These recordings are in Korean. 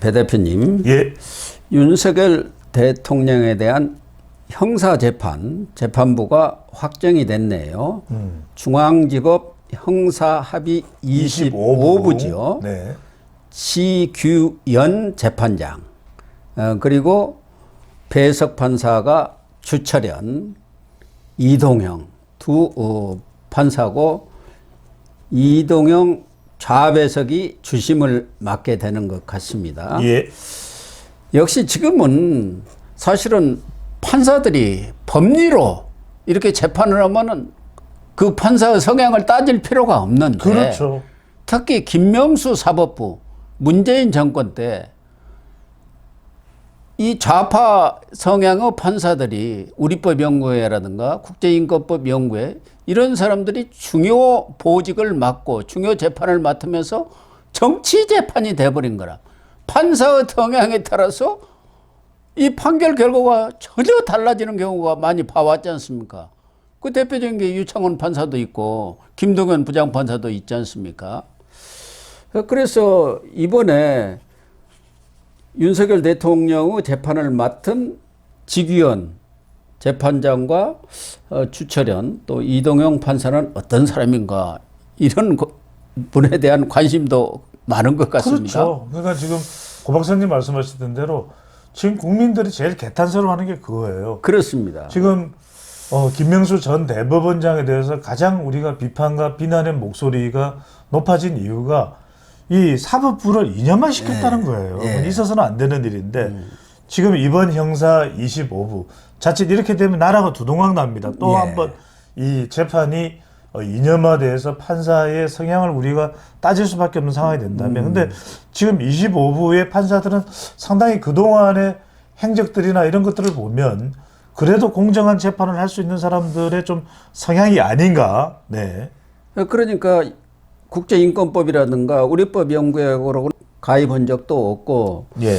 배 대표님, 예. 윤석열 대통령에 대한 형사재판, 재판부가 확정이 됐네요. 중앙지법 형사합의 25부죠. 네. 지규현 재판장, 그리고 배석 판사가 주철현, 이동형 두 판사고, 이동형 좌배석이 주심을 맡게 되는 것 같습니다. 예. 역시 지금은 사실은 판사들이 법리로 이렇게 재판을 하면은 그 판사의 성향을 따질 필요가 없는데, 그렇죠. 특히 김명수 사법부 문재인 정권 때 이 좌파 성향의 판사들이 우리법연구회라든가 국제인권법연구회 이런 사람들이 중요 보직을 맡고 중요 재판을 맡으면서 정치 재판이 돼버린 거라. 판사의 성향에 따라서 이 판결 결과가 전혀 달라지는 경우가 많이 봐왔지 않습니까? 그 대표적인 게 유창훈 판사도 있고 김동연 부장판사도 있지 않습니까? 그래서 이번에 윤석열 대통령의 재판을 맡은 지규현 재판장과 주철현 또 이동형 판사는 어떤 사람인가, 이런 분에 대한 관심도 많은 것 같습니다. 그렇죠. 그러니까 지금 고 박사님 말씀하셨던 대로 지금 국민들이 제일 개탄스러워하는 게 그거예요. 그렇습니다. 지금 김명수 전 대법원장에 대해서 가장 우리가 비판과 비난의 목소리가 높아진 이유가 이 사법부를 2년만 시켰다는 거예요. 있어서는 안 되는 일인데 지금 이번 형사 25부 자칫 이렇게 되면 나라가 두동강 납니다. 또 한번 이 재판이 2년마돼서 판사의 성향을 우리가 따질 수밖에 없는 상황이 된다면, 근데 지금 25부의 판사들은 상당히 그동안의 행적들이나 이런 것들을 보면 그래도 공정한 재판을 할 수 있는 사람들의 좀 성향이 아닌가. 네. 그러니까 국제인권법이라든가 우리법연구회하고 가입한 적도 없고, 예.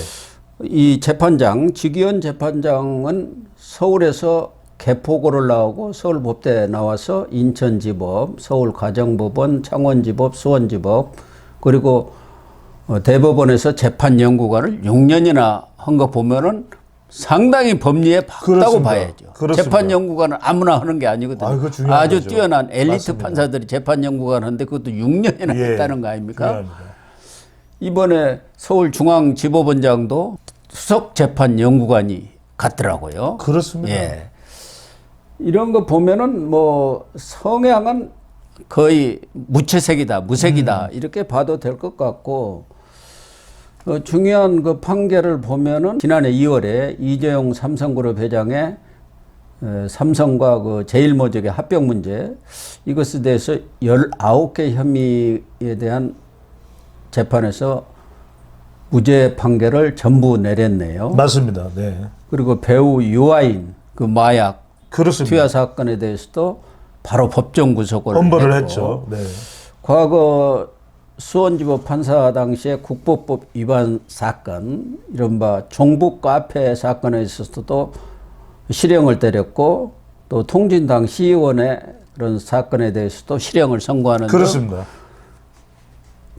이 재판장 지규현 재판장은 서울에서 개포고를 나오고 서울법대 나와서 인천지법, 서울가정법원, 창원지법, 수원지법, 그리고 대법원에서 재판연구관을 6년이나 한 거 보면은 상당히 법리에 밝다고 그렇습니다. 봐야죠. 그렇습니다. 재판연구관은 아무나 하는 게 아니거든요. 그거 중요한 아주 거죠. 뛰어난 엘리트 맞습니다. 판사들이 재판연구관 하는데 그것도 6년이나 했다는 거 아닙니까? 중요합니다. 이번에 서울중앙지법원장도 수석재판연구관이 같더라고요. 그렇습니다. 예. 이런 거 보면은 뭐 성향은 거의 무채색이다, 무색이다 이렇게 봐도 될 것 같고, 중요한 그 판결을 보면은 지난해 2월에 이재용 삼성그룹 회장의 삼성과 그 제일모직의 합병 문제, 이것에 대해서 19개 혐의에 대한 재판에서 무죄 판결을 전부 내렸네요. 맞습니다. 네. 그리고 배우 유아인 그 마약 그렇습니다. 투여 사건에 대해서도 바로 법정 구속을 엄벌을 했고, 했죠. 네. 과거 수원지법 판사 당시에 국보법 위반 사건, 이른바 종북 카페 사건에 있어서도 실형을 때렸고, 또 통진당 시의원의 그런 사건에 대해서도 실형을 선고하는 그렇습니다.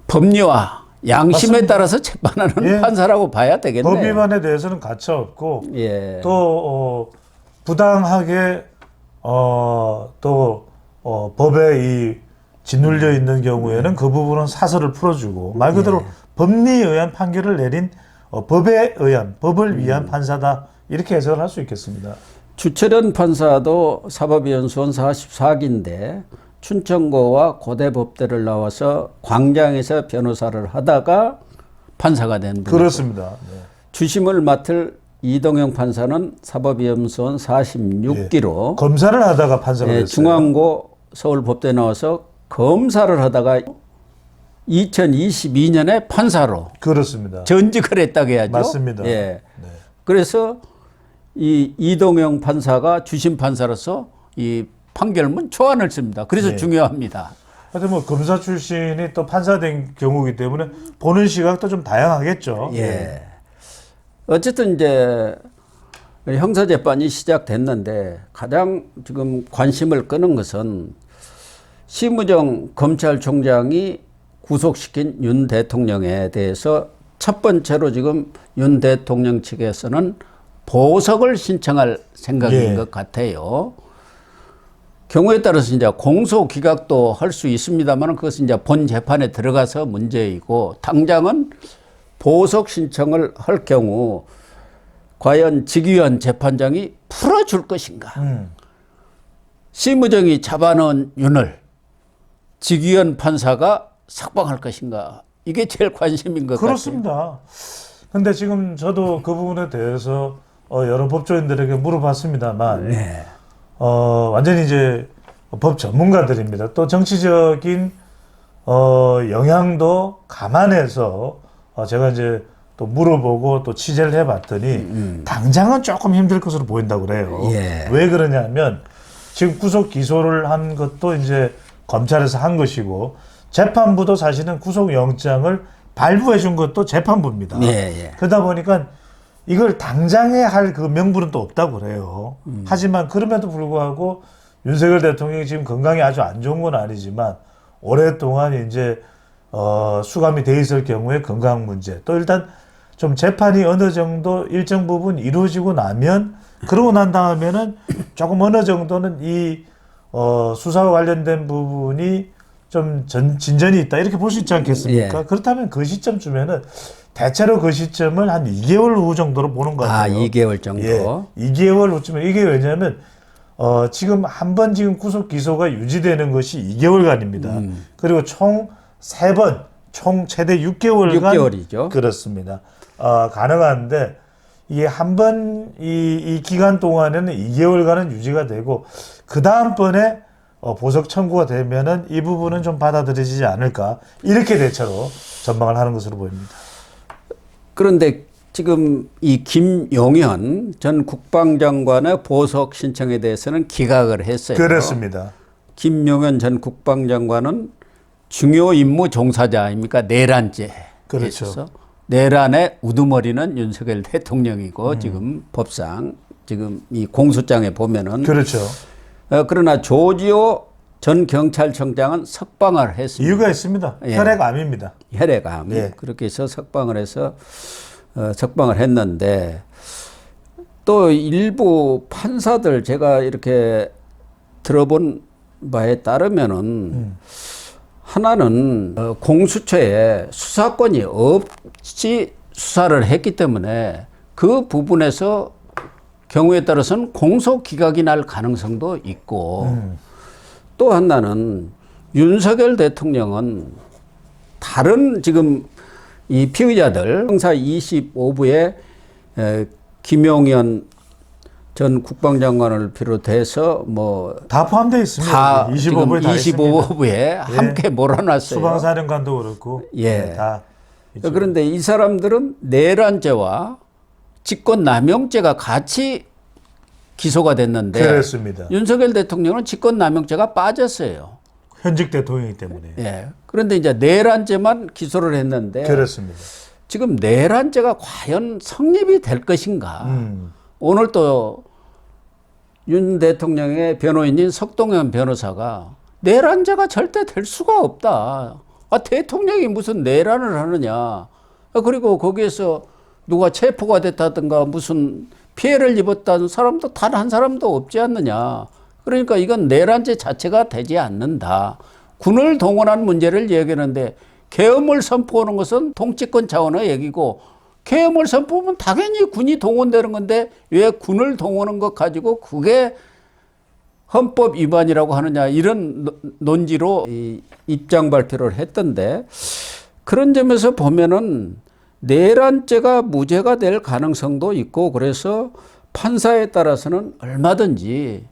법리와 양심에 맞습니다. 따라서 재판하는 판사라고 봐야 되겠네요. 법 위반에 대해서는 가차 없고, 예. 또 부당하게 법에 이 짓눌려 있는 경우에는 그 부분은 사설을 풀어주고, 말 그대로 법리에 의한 판결을 내린 법에 의한, 법을 위한 판사다, 이렇게 해석을 할 수 있겠습니다. 주철현 판사도 사법연수원 44기인데 춘천고와 고대법대를 나와서 광장에서 변호사를 하다가 판사가 된 분이고, 그렇습니다. 네. 주심을 맡을 이동형 판사는 사법연수원 46기로 검사를 하다가 판사가 됐어요. 중앙고 서울법대 나와서 검사를 하다가 2022년에 판사로 그렇습니다. 전직을 했다고 해야죠. 맞습니다. 예. 네. 그래서 이 이동형 판사가 주심 판사로서 이 판결문 초안을 씁니다. 그래서 중요합니다. 하여튼 뭐 검사 출신이 또 판사된 경우이기 때문에 보는 시각도 좀 다양하겠죠. 예. 어쨌든 이제 형사재판이 시작됐는데 가장 지금 관심을 끄는 것은 심우정 검찰총장이 구속시킨 윤 대통령에 대해서 첫 번째로 지금 윤 대통령 측에서는 보석을 신청할 생각인 예. 것 같아요. 경우에 따라서 이제 공소 기각도 할 수 있습니다만 그것은 이제 본 재판에 들어가서 문제이고 당장은 보석 신청을 할 경우 과연 직위원 재판장이 풀어줄 것인가? 심의정이 잡아놓은 윤을 직위원 판사가 석방할 것인가? 이게 제일 관심인 것 그렇습니다. 같아요. 근데 지금 저도 그 부분에 대해서 여러 법조인들에게 물어봤습니다만 네. 완전히 이제 법 전문가들입니다. 또 정치적인 영향도 감안해서 제가 이제 또 물어보고 또 취재를 해봤더니 당장은 조금 힘들 것으로 보인다고 그래요. 예. 왜 그러냐면 지금 구속 기소를 한 것도 이제 검찰에서 한 것이고 재판부도 사실은 구속영장을 발부해 준 것도 재판부입니다. 예, 예. 그러다 보니까 이걸 당장에 할 그 명분은 또 없다고 그래요. 하지만 그럼에도 불구하고 윤석열 대통령이 지금 건강이 아주 안 좋은 건 아니지만 오랫동안 이제 수감이 돼 있을 경우에 건강 문제 또 일단 좀 재판이 어느 정도 일정 부분 이루어지고 나면 그러고 난 다음에는 조금 어느 정도는 이 수사와 관련된 부분이 좀 진전이 있다 이렇게 볼 수 있지 않겠습니까? 예. 그렇다면 그 시점쯤에는 대체로 그 시점을 한 2개월 후 정도로 보는 것 같아요. 2개월 정도. 예, 2개월 후쯤에 이게 왜냐하면 지금 한 번 지금 구속 기소가 유지되는 것이 2개월간입니다. 그리고 총 3번, 총 최대 6개월간 6개월이죠. 그렇습니다. 가능한데 이게 한 번 이 기간 동안에는 2개월간은 유지가 되고 그 다음번에 보석 청구가 되면은 이 부분은 좀 받아들여지지 않을까 이렇게 대체로 전망을 하는 것으로 보입니다. 그런데 지금 이 김용현 전 국방장관의 보석 신청에 대해서는 기각을 했어요. 그렇습니다. 김용현 전 국방장관은 중요 임무 종사자 아닙니까? 내란죄에 그렇죠. 있어서 내란의 우두머리는 윤석열 대통령이고 지금 법상 지금 이 공소장에 보면은 그렇죠. 그러나 조지호 전 경찰청장은 석방을 했습니다. 이유가 있습니다. 예. 혈액암입니다. 혈액암. 예. 그렇게 해서 석방을 해서 석방을 했는데 또 일부 판사들 제가 이렇게 들어본 바에 따르면은 하나는 공수처에 수사권이 없이 수사를 했기 때문에 그 부분에서 경우에 따라서는 공소 기각이 날 가능성도 있고 또 하나는 윤석열 대통령은 다른 지금 이 피의자들 형사 25부에 김용현 전 국방장관을 비롯해서 뭐 다 포함되어 있습니다. 다 25부에 다 있습니다. 25부에 함께 몰아놨어요. 수방사령관도 그렇고 예. 다 있죠. 그런데 이 사람들은 내란죄와 직권남용죄가 같이 기소가 됐는데 그렇습니다. 윤석열 대통령은 직권남용죄가 빠졌어요. 현직 대통령이기 때문에. 예. 그런데 이제 내란죄만 기소를 했는데 그렇습니다. 지금 내란죄가 과연 성립이 될 것인가? 오늘 또 윤 대통령의 변호인인 석동현 변호사가 내란죄가 절대 될 수가 없다. 대통령이 무슨 내란을 하느냐. 그리고 거기에서 누가 체포가 됐다든가 무슨 피해를 입었다는 사람도 단 한 사람도 없지 않느냐. 그러니까 이건 내란죄 자체가 되지 않는다. 군을 동원한 문제를 얘기하는데 계엄을 선포하는 것은 통치권 차원의 얘기고 계엄을 선포하면 당연히 군이 동원되는 건데 왜 군을 동원한 것 가지고 그게 헌법 위반이라고 하느냐 이런 논지로 입장 발표를 했던데 그런 점에서 보면은 내란죄가 무죄가 될 가능성도 있고 그래서 판사에 따라서는 얼마든지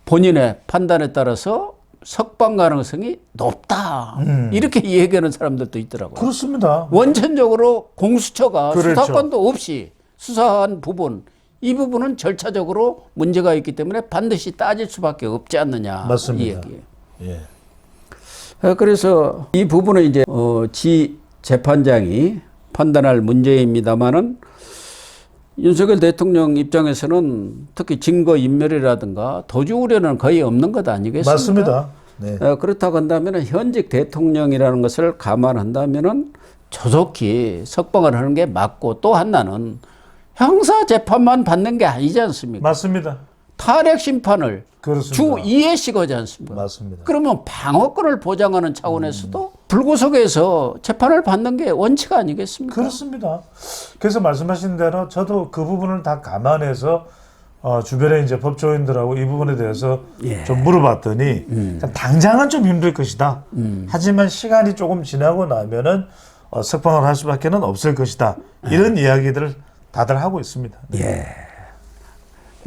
본인의 판단에 따라서 석방 가능성이 높다. 이렇게 얘기하는 사람들도 있더라고요. 그렇습니다. 원천적으로 공수처가 그렇죠. 수사권도 없이 수사한 부분, 이 부분은 절차적으로 문제가 있기 때문에 반드시 따질 수밖에 없지 않느냐. 맞습니다. 이 얘기예요. 예. 그래서 이 부분은 이제 지 재판장이 판단할 문제입니다만은 윤석열 대통령 입장에서는 특히 증거 인멸이라든가 도주 우려는 거의 없는 것 아니겠습니까? 맞습니다. 네. 그렇다고 한다면 현직 대통령이라는 것을 감안한다면은 조속히 석방을 하는 게 맞고, 또 하나는 형사 재판만 받는 게 아니지 않습니까? 맞습니다. 탄핵 심판을 그렇습니다. 주 2회씩 하지 않습니까? 맞습니다. 그러면 방어권을 보장하는 차원에서도 불구속에서 재판을 받는 게 원칙 아니겠습니까? 그렇습니다. 그래서 말씀하신 대로 저도 그 부분을 다 감안해서 주변에 이제 법조인들하고 이 부분에 대해서 좀 물어봤더니 당장은 좀 힘들 것이다. 하지만 시간이 조금 지나고 나면은 석방을 할 수밖에는 없을 것이다. 이런 이야기들을 다들 하고 있습니다. 네. 예.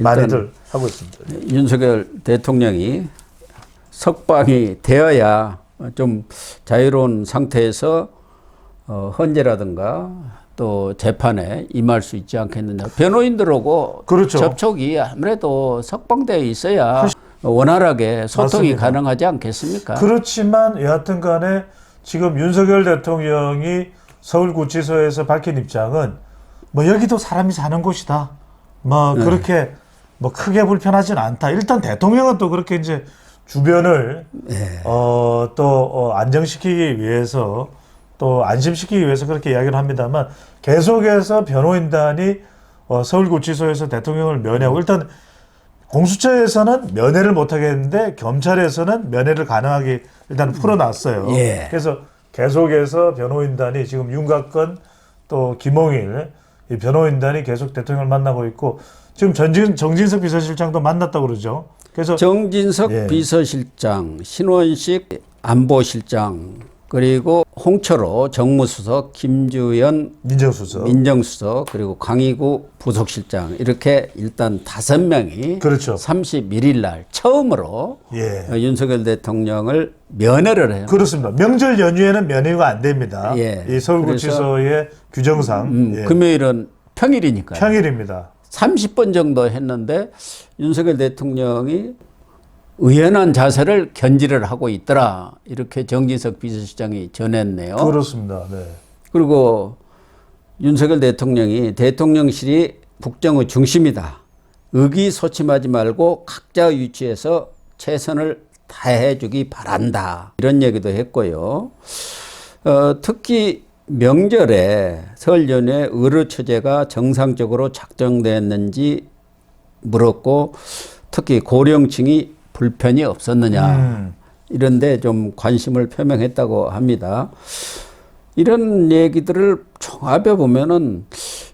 많이들 하고 있습니다. 윤석열 대통령이 석방이 되어야 좀 자유로운 상태에서 헌재라든가 또 재판에 임할 수 있지 않겠느냐. 변호인들하고 그렇죠. 접촉이 아무래도 석방되어 있어야 원활하게 소통이 맞습니다. 가능하지 않겠습니까? 그렇지만 여하튼 간에 지금 윤석열 대통령이 서울구치소에서 밝힌 입장은 뭐 여기도 사람이 사는 곳이다. 뭐 그렇게 뭐 크게 불편하진 않다. 일단 대통령은 또 그렇게 이제 주변을 또 안정시키기 위해서 또 안심시키기 위해서 그렇게 이야기를 합니다만 계속해서 변호인단이 서울구치소에서 대통령을 면회하고 일단 공수처에서는 면회를 못하겠는데 겸찰에서는 면회를 가능하게 일단 풀어놨어요. 예. 그래서 계속해서 변호인단이 지금 윤곽근 또 김홍일 이 변호인단이 계속 대통령을 만나고 있고 지금 정진석 비서실장도 만났다고 그러죠. 그래서 정진석 예. 비서실장, 신원식 안보실장, 그리고 홍철호 정무수석, 김주연 민정수석, 그리고 강희구 부속실장 이렇게 일단 5명이 그렇죠. 31일 날 처음으로 예. 윤석열 대통령을 면회를 해요. 그렇습니다. 명절 연휴에는 면회가 안 됩니다. 예. 이 서울구치소의 규정상 예. 금요일은 평일이니까요. 평일입니다. 30번 정도 했는데 윤석열 대통령이 의연한 자세를 견지를 하고 있더라. 이렇게 정진석 비서실장이 전했네요. 그렇습니다. 네. 그리고 윤석열 대통령이 대통령실이 국정의 중심이다. 의기소침하지 말고 각자 위치에서 최선을 다해 주기 바란다. 이런 얘기도 했고요. 특히 명절에 설 연휴에 의료처제가 정상적으로 작동됐는지 물었고 특히 고령층이 불편이 없었느냐 이런데 좀 관심을 표명했다고 합니다. 이런 얘기들을 종합해 보면은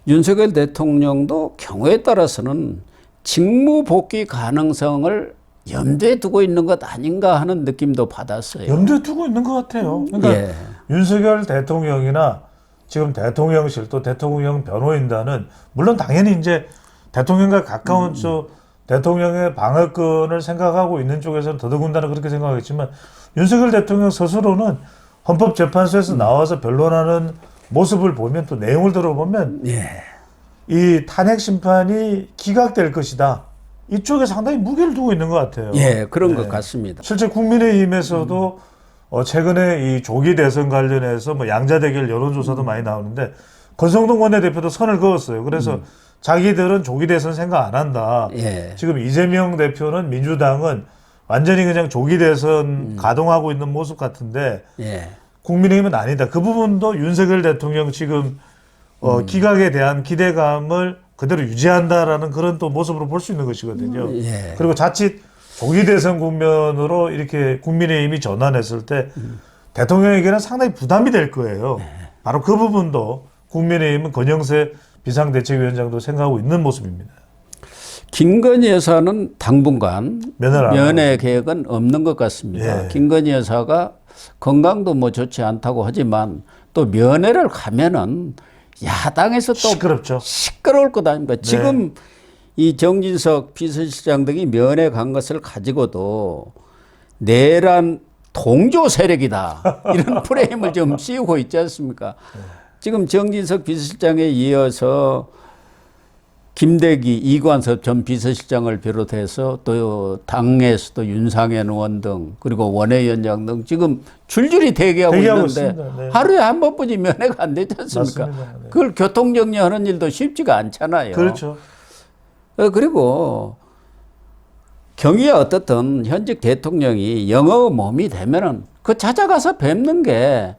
윤석열 대통령도 경우에 따라서는 직무 복귀 가능성을 염두에 두고 있는 것 아닌가 하는 느낌도 받았어요. 염두에 두고 있는 것 같아요. 그러니까 예. 윤석열 대통령이나 지금 대통령실 또 대통령 변호인단은 물론 당연히 이제 대통령과 가까운 대통령의 방어권을 생각하고 있는 쪽에서는 더더군다나 그렇게 생각하겠지만 윤석열 대통령 스스로는 헌법재판소에서 나와서 변론하는 모습을 보면 또 내용을 들어보면 예. 이 탄핵 심판이 기각될 것이다. 이쪽에 상당히 무게를 두고 있는 것 같아요. 예, 그런 것 같습니다. 실제 국민의힘에서도 최근에 이 조기 대선 관련해서 뭐 양자 대결 여론조사도 많이 나오는데 권성동 원내대표도 선을 그었어요. 그래서 자기들은 조기 대선 생각 안 한다. 예. 지금 이재명 대표는 민주당은 완전히 그냥 조기 대선 가동하고 있는 모습 같은데 예. 국민의힘은 아니다. 그 부분도 윤석열 대통령 지금 기각에 대한 기대감을 그대로 유지한다라는 그런 또 모습으로 볼 수 있는 것이거든요. 예. 그리고 자칫 조기 대선 국면으로 이렇게 국민의힘이 전환했을 때 대통령에게는 상당히 부담이 될 거예요. 바로 그 부분도 국민의힘은 권영세 비상대책위원장도 생각하고 있는 모습입니다. 김건희 여사는 당분간 면회를 면회 계획은 없는 것 같습니다. 예. 김건희 여사가 건강도 뭐 좋지 않다고 하지만 또 면회를 가면은 야당에서 또 시끄럽죠. 시끄러울 것 아닙니까? 지금 이 정진석 비서실장 등이 면회 간 것을 가지고도 내란 동조 세력이다. 이런 프레임을 좀 씌우고 있지 않습니까? 지금 정진석 비서실장에 이어서 김대기, 이관섭 전 비서실장을 비롯해서 또 당에서도 윤상현 의원 등 그리고 원외위원장 등 지금 줄줄이 대기하고 있는데 있습니다. 네. 하루에 한 번뿐이 면회가 안 되지 않습니까? 맞습니다. 네. 그걸 교통정리하는 일도 쉽지가 않잖아요. 그렇죠. 그리고 경위에 어떻든 현직 대통령이 영어 몸이 되면은 그 찾아가서 뵙는 게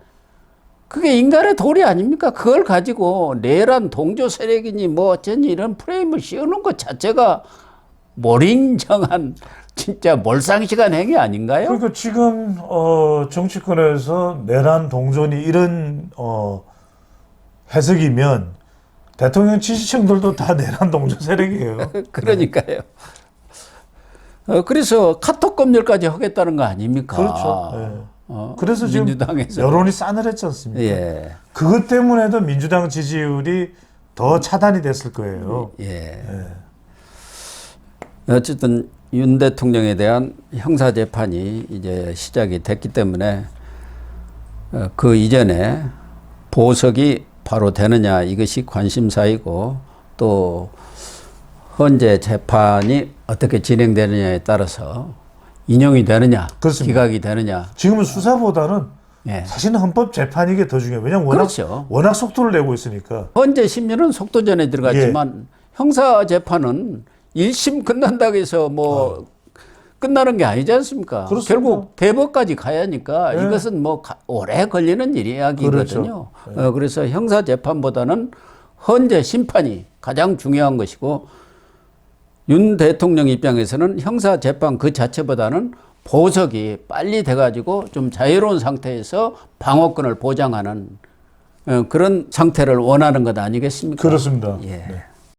그게 인간의 도리 아닙니까? 그걸 가지고 내란 동조 세력이니 뭐 어쩌니 이런 프레임을 씌우는 것 자체가 몰인정한 진짜 몰상식한 행위 아닌가요? 그러니까 지금 정치권에서 내란 동전이 이런 해석이면 대통령 지지층들도 다 내란 동조 세력이에요. 그러니까요. 그래서 카톡 검열까지 하겠다는 거 아닙니까? 그렇죠. 예. 그래서 지금 민주당에서 여론이 싸늘했지 않습니까? 예. 그것 때문에도 민주당 지지율이 더 차단이 됐을 거예요. 예. 어쨌든 윤 대통령에 대한 형사 재판이 이제 시작이 됐기 때문에 그 이전에 보석이 바로 되느냐 이것이 관심사이고 또 현재 재판이 어떻게 진행되느냐에 따라서 인용이 되느냐, 그렇습니다. 기각이 되느냐. 지금은 수사보다는 예. 사실은 헌법재판이 이게 더 중요해요. 왜냐하면 그렇죠. 워낙 속도를 내고 있으니까. 현재 심리는 속도전에 들어갔지만 형사 재판은 1심 끝난다고 해서 뭐 끝나는 게 아니지 않습니까? 그렇습니다. 결국 대법까지 가야 하니까 네. 이것은 뭐 오래 걸리는 이야기거든요. 그렇죠. 그래서 형사 재판보다는 현재 심판이 가장 중요한 것이고 윤 대통령 입장에서는 형사 재판 그 자체보다는 보석이 빨리 돼가지고 좀 자유로운 상태에서 방어권을 보장하는 그런 상태를 원하는 것 아니겠습니까? 그렇습니다. 예. 네.